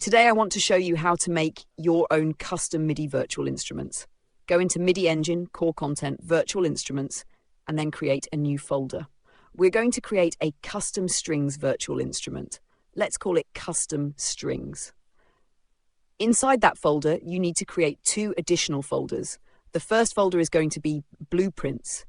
Today I want to show you how to make your own custom MIDI virtual instruments. Go into MidiEngine, Core Content, Virtual Instruments, and then create a new folder. We're going to create a custom strings virtual instrument. Let's call it Custom Strings. Inside that folder, you need to create 2 additional folders. The first folder is going to be Blueprints.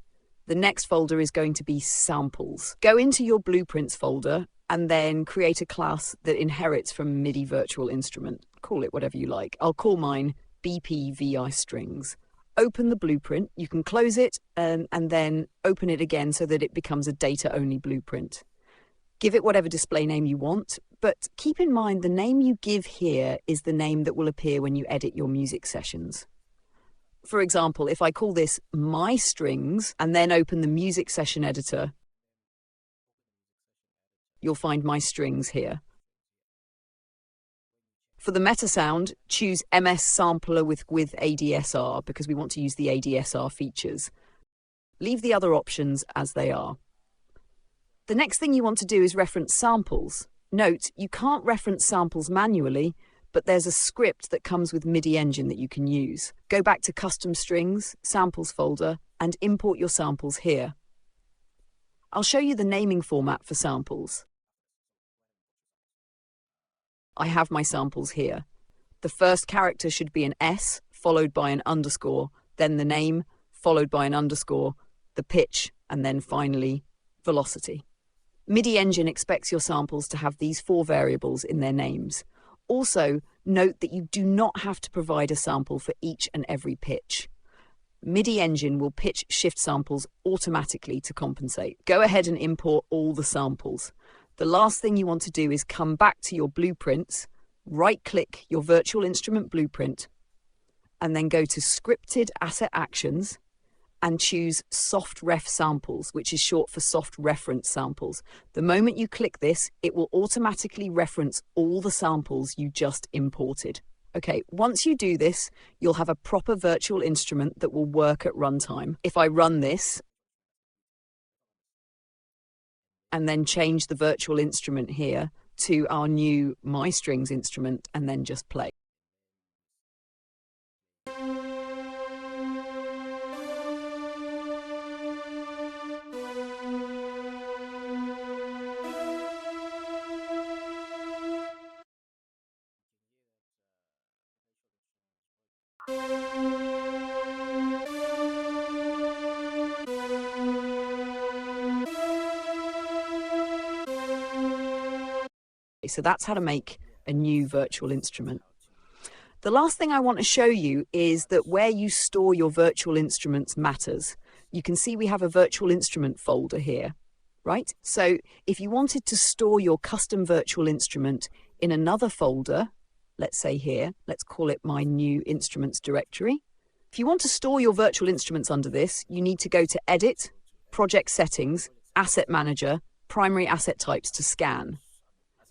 The next folder is going to be Samples. Go into your Blueprints folder and then create a class that inherits from MIDI virtual instrument. Call it whatever you like. I'll call mine BPVI strings. Open the blueprint. You can close it and then open it again so that it becomes a data-only blueprint. Give it whatever display name you want, but keep in mind the name you give here is the name that will appear when you edit your music sessions. For example, if I call this My Strings and then open the music session editor, you'll find My Strings here. For the meta sound, choose MS Sampler with ADSR because we want to use the ADSR features. Leave the other options as they are. The next thing you want to do is reference samples. Note, you can't reference samples manually, but there's a script that comes with MidiEngine that you can use. Go back to Custom Strings, Samples folder, and import your samples here. I'll show you the naming format for samples. I have my samples here. The first character should be an S, followed by an underscore, then the name, followed by an underscore, the pitch, and then finally, velocity. MidiEngine expects your samples to have these 4 variables in their names. Also, note that you do not have to provide a sample for each and every pitch. MidiEngine will pitch shift samples automatically to compensate. Go ahead and import all the samples. The last thing you want to do is come back to your blueprints, right-click your virtual instrument blueprint, and then go to Scripted Asset Actions and choose Soft Ref Samples, which is short for Soft Reference Samples. The moment you click this, it will automatically reference all the samples you just imported. Okay, once you do this, you'll have a proper virtual instrument that will work at runtime. If I run this, and then change the virtual instrument here to our new My Strings instrument, and then just play. So that's how to make a new virtual instrument. The last thing I want to show you is that where you store your virtual instruments matters. You can see we have a virtual instrument folder here, right? So if you wanted to store your custom virtual instrument in another folder, let's say here, let's call it my new instruments directory. If you want to store your virtual instruments under this, you need to go to Edit, Project Settings, Asset Manager, Primary Asset Types to scan.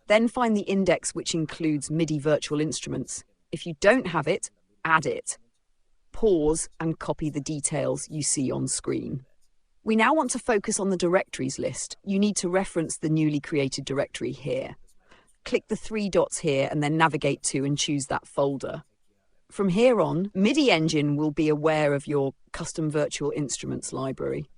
Then find the index which includes MIDI virtual instruments. If you don't have it, add it. Pause and copy the details you see on screen. We now want to focus on the directories list. You need to reference the newly created directory here. Click the 3 dots here and then navigate to and choose that folder. From here on, MidiEngine will be aware of your custom virtual instruments library.